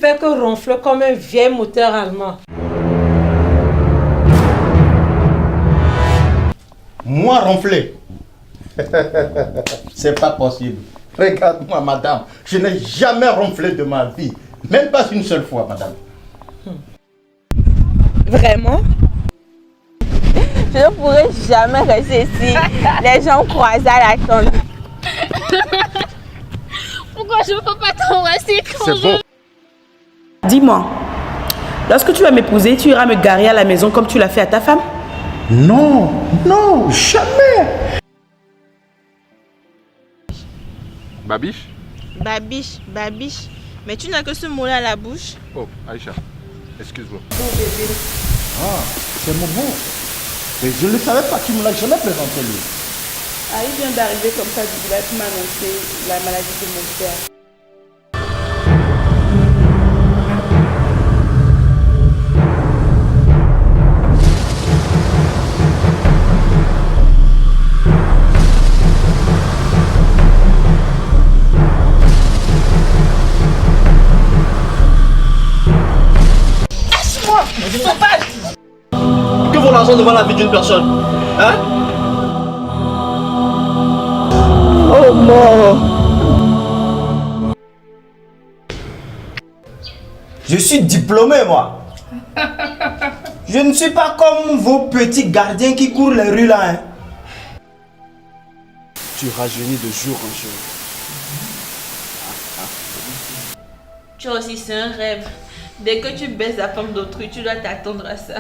Fais que ronfler comme un vieil moteur allemand. Moi ronfler? C'est pas possible. Regarde-moi, madame. Je n'ai jamais ronflé de ma vie. Même pas une seule fois, madame. Vraiment? Je ne pourrais jamais rester ici. Les gens croisés à la tombe. Pourquoi je ne peux pas t'embrasser quand C'est bon. Dis-moi, lorsque tu vas m'épouser, tu iras me garer à la maison comme tu l'as fait à ta femme? Non, non, jamais. Babiche? Babiche, babiche. Mais tu n'as que ce mot-là à la bouche. Oh, Aïcha, excuse-moi. Ah, c'est mon mot. Et je ne le savais pas, tu me l'as jamais présenté lui. Ah, il vient d'arriver comme ça du village pour m'annoncer la maladie de mon père. Que vaut l'argent devant la vie d'une personne? Hein? Oh mort! Je suis diplômé, moi. Je ne suis pas comme vos petits gardiens qui courent les rues là. Hein. Tu rajeunis de jour en jour. Tu as aussi, c'est un rêve. Dès que tu baises la femme d'autrui, tu dois t'attendre à ça.